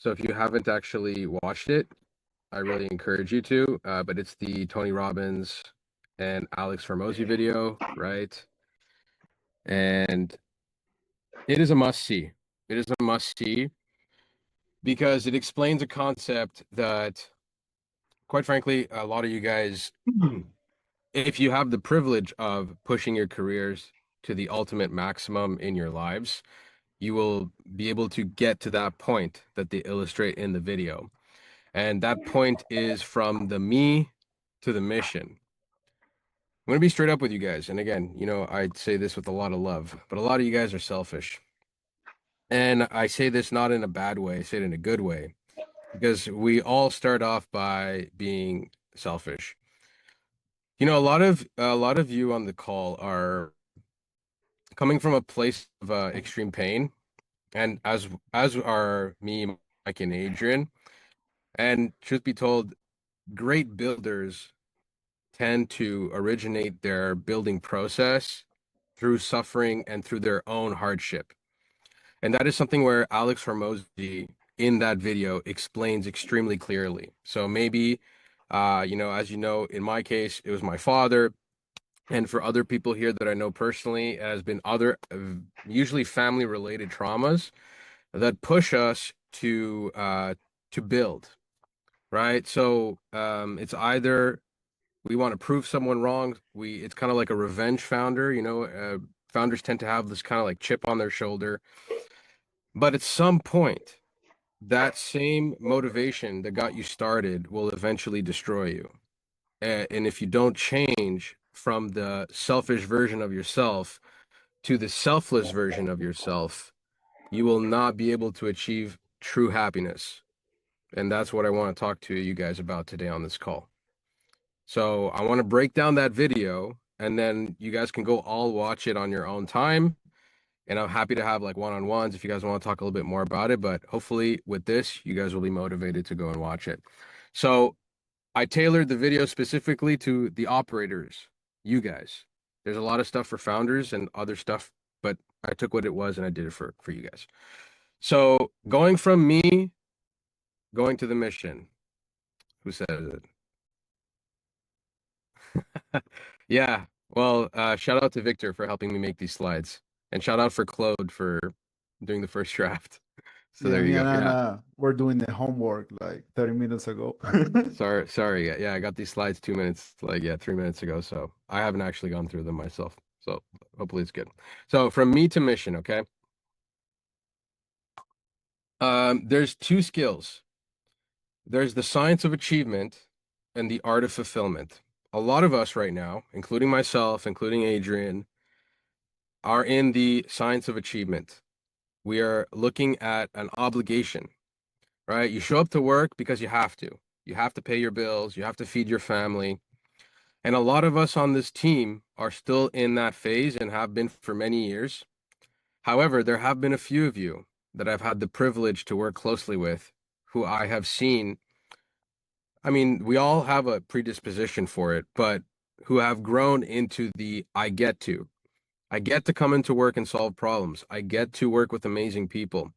So if you haven't actually watched it, I really encourage you to. But it's the Tony Robbins and Alex Hormozi video, right? And it is a must see. It is a must see because it explains a concept that, quite frankly, a lot of you guys, if you have the privilege of pushing your careers to the ultimate maximum in your lives, you will be able to get to that point that they illustrate in the video. And that point is from the me to the mission. I'm going to be straight up with you guys. And again, I say this with a lot of love, but a lot of you guys are selfish. And I say this not in a bad way, I say it in a good way, because we all start off by being selfish. A lot of you on the call are coming from a place of extreme pain, and as are me, Mike, and Adrian. And truth be told, great builders tend to originate their building process through suffering and through their own hardship. And that is something where Alex Hormozi in that video explains extremely clearly. So maybe, as you know, in my case, it was my father. And for other people here that I know personally, it has been other, usually family related traumas that push us to build, right? So it's either we want to prove someone wrong. It's kind of like a revenge founder, founders tend to have this kind of like chip on their shoulder. But at some point, that same motivation that got you started will eventually destroy you. And if you don't change from the selfish version of yourself to the selfless version of yourself, you will not be able to achieve true happiness. And that's what I want to talk to you guys about today on this call. So I want to break down that video, and then you guys can go all watch it on your own time. And I'm happy to have like one-on-ones if you guys want to talk a little bit more about it. But hopefully with this, you guys will be motivated to go and watch it. So I tailored the video specifically to the operators, you guys. There's a lot of stuff for founders and other stuff, but I took what it was and I did it for you guys. So going from me, going to the mission. Who says it? Yeah. Well, shout out to Victor for helping me make these slides. And shout out for Claude for doing the first draft. So Yeah, there me you and go. Yeah. Anna were doing the homework like 30 minutes ago. Sorry. Yeah, I got these slides 2 minutes, like, yeah, 3 minutes ago. So I haven't actually gone through them myself. So hopefully it's good. So from me to mission, okay? There's two skills. There's the science of achievement and the art of fulfillment. A lot of us right now, including myself, including Adrian, are in the science of achievement. We are looking at an obligation, right? You show up to work because you have to. You have to pay your bills, you have to feed your family. And a lot of us on this team are still in that phase and have been for many years. However, there have been a few of you that I've had the privilege to work closely with who I have seen. I mean, we all have a predisposition for it, but who have grown into the I get to. I get to come into work and solve problems. I get to work with amazing people.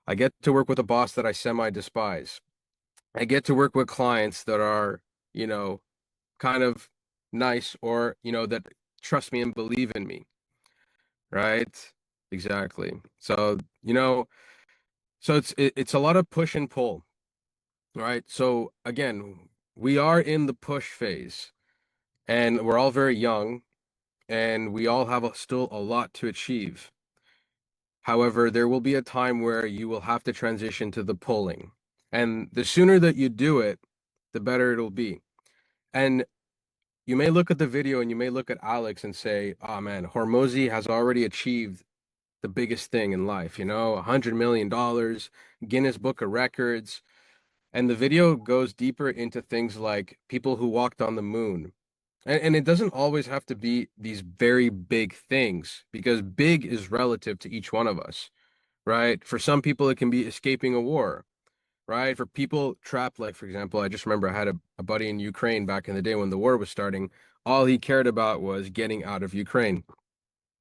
I get to work with a boss that I semi despise. I get to work with clients that are, you know, kind of nice or, that trust me and believe in me, right? Exactly. So, it's a lot of push and pull, right? So again, we are in the push phase and we're all very young and we all have still a lot to achieve. However, there will be a time where you will have to transition to the pulling. And the sooner that you do it, the better it'll be. And you may look at the video and you may look at Alex and say, oh man, Hormozi has already achieved the biggest thing in life, $100 million, Guinness Book of Records. And the video goes deeper into things like people who walked on the moon. And it doesn't always have to be these very big things because big is relative to each one of us, right? For some people, it can be escaping a war, right? For people trapped, like, for example, I just remember I had a buddy in Ukraine back in the day when the war was starting. All he cared about was getting out of Ukraine,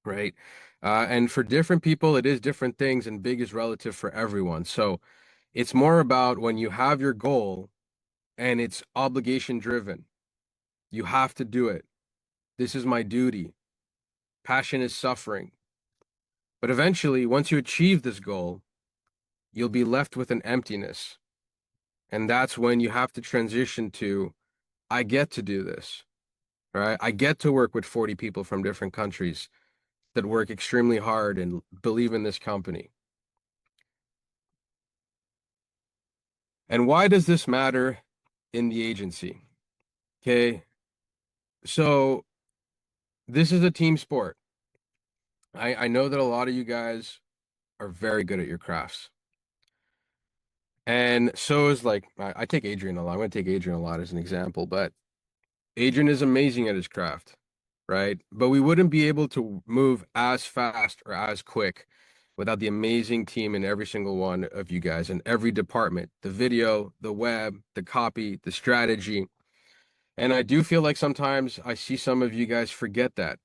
right? And for different people, it is different things, and big is relative for everyone. So It's more about when you have your goal and it's obligation driven. You have to do it. This is my duty. Passion is suffering. But eventually, once you achieve this goal, you'll be left with an emptiness. And that's when you have to transition to, I get to do this, right? I get to work with 40 people from different countries that work extremely hard and believe in this company. And why does this matter in the agency? Okay. So this is a team sport. I know that a lot of you guys are very good at your crafts. And so is like, I take Adrian a lot. I'm going to take Adrian a lot as an example, but Adrian is amazing at his craft, right? But we wouldn't be able to move as fast or as quick without the amazing team in every single one of you guys in every department, the video, the web, the copy, the strategy. And I do feel like sometimes I see some of you guys forget that.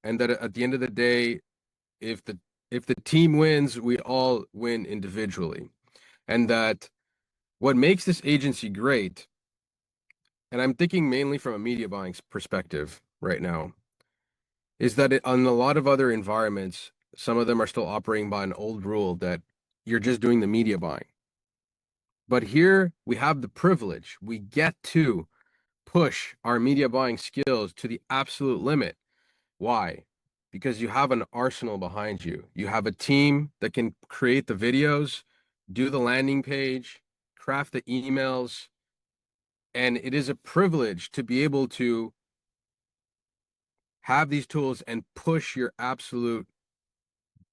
And that at the end of the day, if the team wins, we all win individually. And that what makes this agency great, and I'm thinking mainly from a media buying perspective right now, is that on a lot of other environments, some of them are still operating by an old rule that you're just doing the media buying. But here we have the privilege. We get to push our media buying skills to the absolute limit. Why? Because you have an arsenal behind you. You have a team that can create the videos, do the landing page, craft the emails, and it is a privilege to be able to have these tools and push your absolute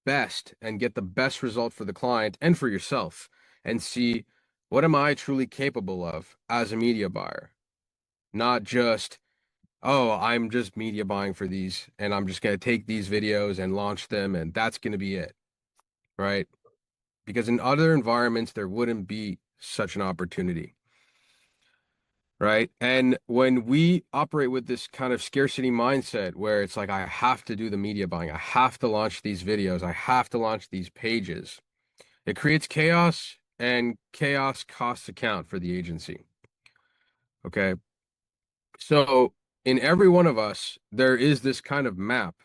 best and get the best result for the client and for yourself and see what am I truly capable of as a media buyer, not just, oh, I'm just media buying for these and I'm just going to take these videos and launch them and that's going to be it, right? Because in other environments, there wouldn't be such an opportunity, right? And when we operate with this kind of scarcity mindset where it's like, I have to do the media buying, I have to launch these videos, I have to launch these pages, it creates chaos and chaos costs account for the agency. Okay. So in every one of us, there is this kind of map,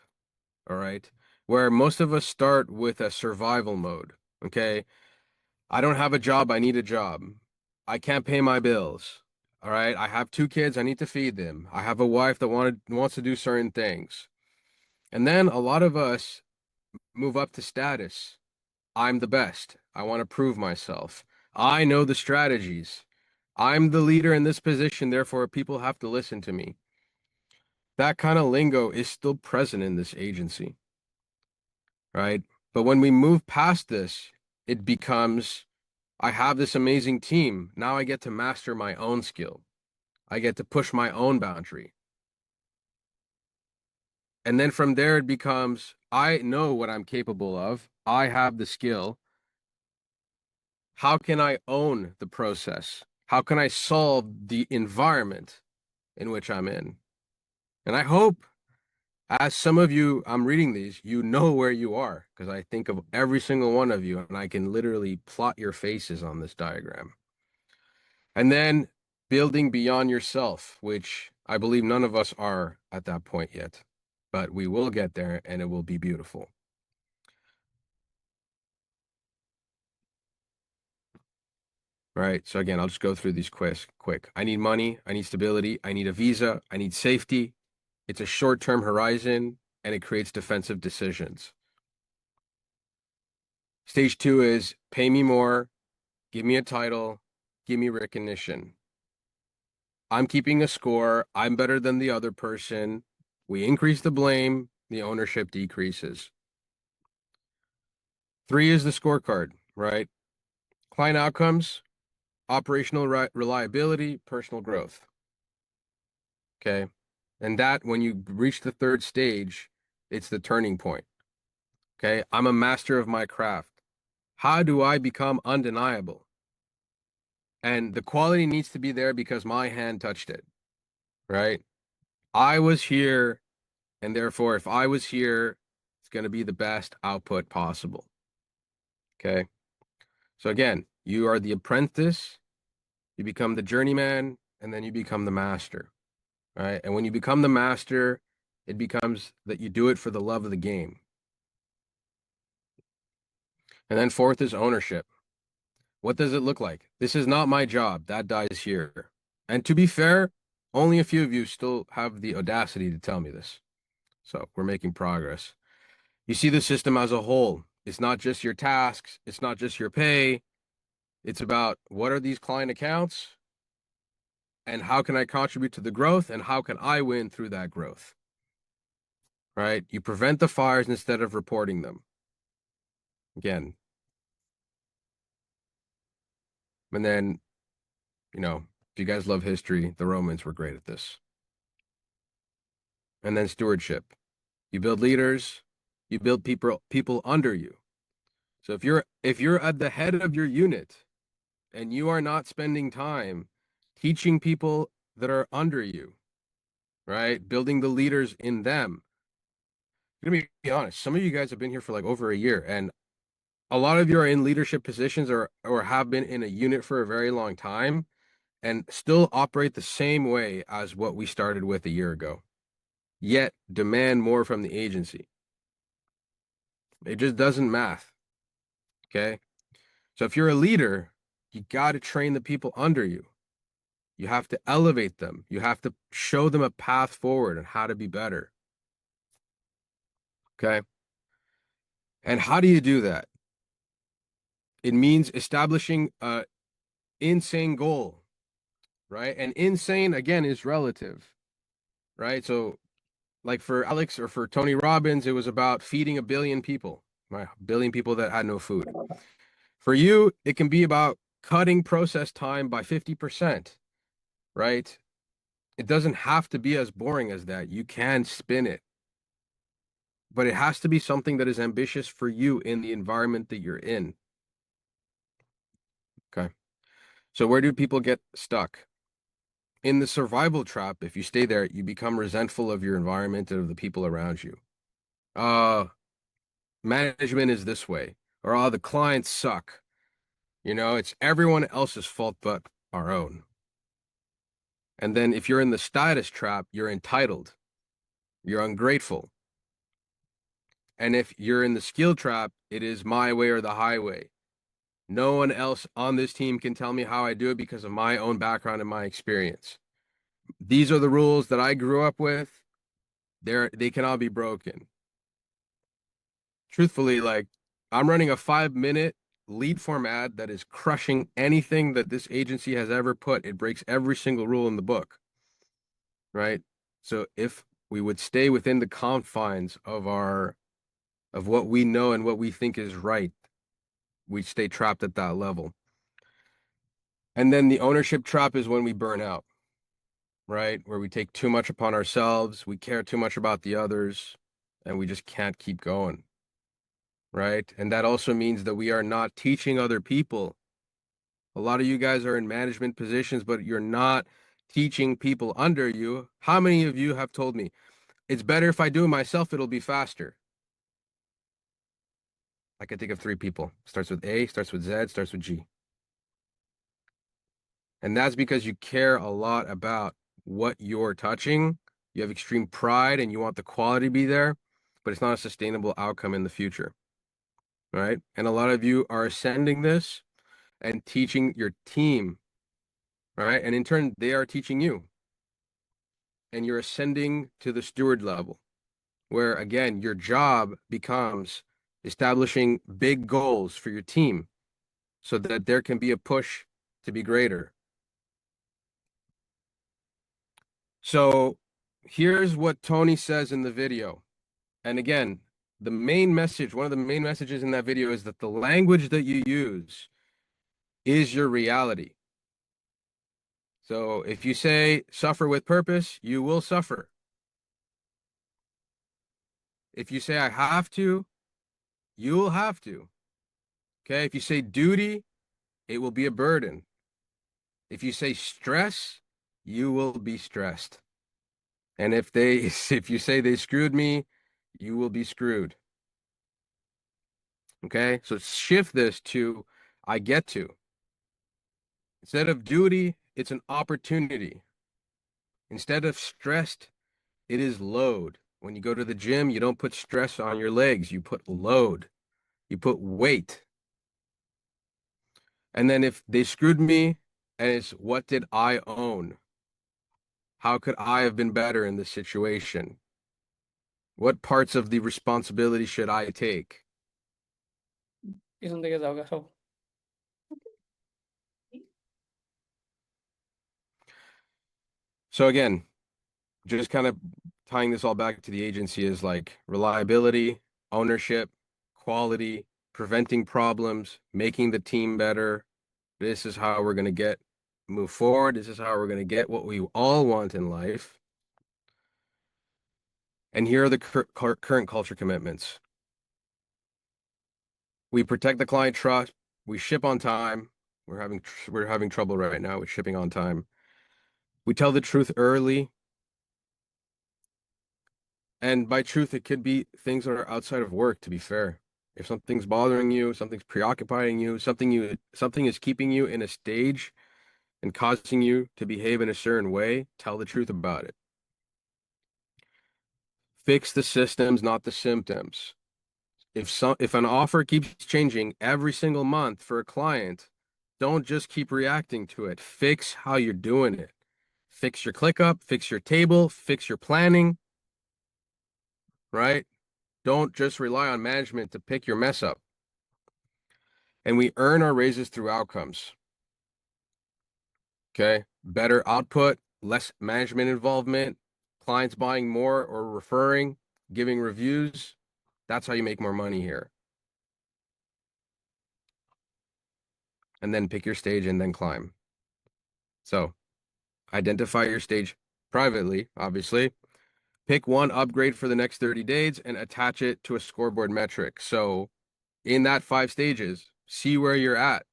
all right, where most of us start with a survival mode. Okay. I don't have a job. I need a job. I can't pay my bills. All right. I have two kids. I need to feed them. I have a wife that wants to do certain things. And then a lot of us move up to status. I'm the best. I want to prove myself. I know the strategies. I'm the leader in this position, therefore people have to listen to me. That kind of lingo is still present in this agency, right? But when we move past this, it becomes, I have this amazing team. Now I get to master my own skill. I get to push my own boundary. And then from there, it becomes, I know what I'm capable of. I have the skill. How can I own the process? How can I solve the environment in which I'm in? And I hope, as some of you, I'm reading these, you know where you are, because I think of every single one of you, and I can literally plot your faces on this diagram. And then building beyond yourself, which I believe none of us are at that point yet, but we will get there and it will be beautiful. Right. So again, I'll just go through these quick. I need money. I need stability. I need a visa. I need safety. It's a short-term horizon and it creates defensive decisions. Stage two is pay me more, give me a title, give me recognition. I'm keeping a score. I'm better than the other person. We increase the blame, the ownership decreases. Three is the scorecard, right? Client outcomes, operational reliability, personal growth. Okay. And that, when you reach the third stage, it's the turning point. Okay. I'm a master of my craft. How do I become undeniable? And the quality needs to be there because my hand touched it, right? I was here, and therefore, if I was here, it's going to be the best output possible. Okay. So again, you are the apprentice, you become the journeyman, and then you become the master, right? And when you become the master, it becomes that you do it for the love of the game. And then fourth is ownership. What does it look like? This is not my job. That dies here. And to be fair, only a few of you still have the audacity to tell me this. So we're making progress. You see the system as a whole. It's not just your tasks. It's not just your pay. It's about what are these client accounts and how can I contribute to the growth and how can I win through that growth, right? You prevent the fires instead of reporting them. Again, and then, if you guys love history, the Romans were great at this. And then stewardship. You build leaders, you build people under you. So if you're at the head of your unit and you are not spending time teaching people that are under you, right? Building the leaders in them. I'm gonna be honest, some of you guys have been here for like over a year, and a lot of you are in leadership positions or have been in a unit for a very long time and still operate the same way as what we started with a year ago, yet demand more from the agency. It just doesn't math. Okay. So if you're a leader, you got to train the people under you. You have to elevate them. You have to show them a path forward and how to be better. Okay. And how do you do that? It means establishing a insane goal, right? And insane, again, is relative, right? So, like for Alex or for Tony Robbins, it was about feeding a billion people, right? A billion people that had no food. For you, it can be about cutting process time by 50%, right? It doesn't have to be as boring as that. You can spin it, but it has to be something that is ambitious for you in the environment that you're in. Okay. So where do people get stuck? In the survival trap, if you stay there, you become resentful of your environment and of the people around you. Uh, Management is this way, or the clients suck. It's everyone else's fault but our own. And then if you're in the status trap, you're entitled, you're ungrateful. And if you're in the skill trap, it is my way or the highway. No one else on this team can tell me how I do it because of my own background and my experience. These are the rules that I grew up with. They cannot be broken. Truthfully, like I'm running a 5-minute lead form ad that is crushing anything that this agency has ever put. It breaks every single rule in the book, right? So if we would stay within the confines of what we know and what we think is right, we stay trapped at that level. And then the ownership trap is when we burn out, right? Where we take too much upon ourselves, we care too much about the others, and we just can't keep going, right? And that also means that we are not teaching other people. A lot of you guys are in management positions, but you're not teaching people under you. How many of you have told me, it's better if I do it myself, it'll be faster? I can think of 3 people. Starts with A, starts with Z, starts with G. And that's because you care a lot about what you're touching. You have extreme pride and you want the quality to be there, but it's not a sustainable outcome in the future. Right? And a lot of you are ascending this and teaching your team, right? And in turn, they are teaching you. And you're ascending to the steward level, where again, your job becomes establishing big goals for your team so that there can be a push to be greater. So here's what Tony says in the video. And again, one of the main messages in that video is that the language that you use is your reality. So if you say suffer with purpose, you will suffer. If you say I have to, you will have to. Okay. If you say duty, it will be a burden. If you say stress, you will be stressed. And if you say they screwed me, you will be screwed. Okay. So shift this to I get to. Instead of duty, it's an opportunity. Instead of stressed, it is load. When you go to the gym, you don't put stress on your legs, you put load, you put weight. And then if they screwed me and it's what did I own? How could I have been better in this situation? What parts of the responsibility should I take? পিছন থেকে যাও গা সব। So again, just kind of tying this all back to the agency is like reliability, ownership, quality, preventing problems, making the team better. This is how we're going to move forward. This is how we're going to get what we all want in life. And here are the current culture commitments. We protect the client trust. We ship on time. We're having trouble right now with shipping on time. We tell the truth early. And by truth, it could be things that are outside of work, to be fair. If something's bothering you, something's preoccupying you, something is keeping you in a stage and causing you to behave in a certain way, tell the truth about it. Fix the systems, not the symptoms. If an offer keeps changing every single month for a client, don't just keep reacting to it. Fix how you're doing it. Fix your ClickUp, fix your table, fix your planning, right? Don't just rely on management to pick your mess up. And we earn our raises through outcomes. Okay. Better output, less management involvement, clients buying more or referring, giving reviews. That's how you make more money here. And then pick your stage and then climb. So identify your stage privately, obviously. Pick one upgrade for the next 30 days and attach it to a scoreboard metric. So in that 5 stages, see where you're at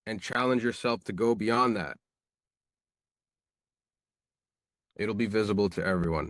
and challenge yourself to go beyond that. It'll be visible to everyone.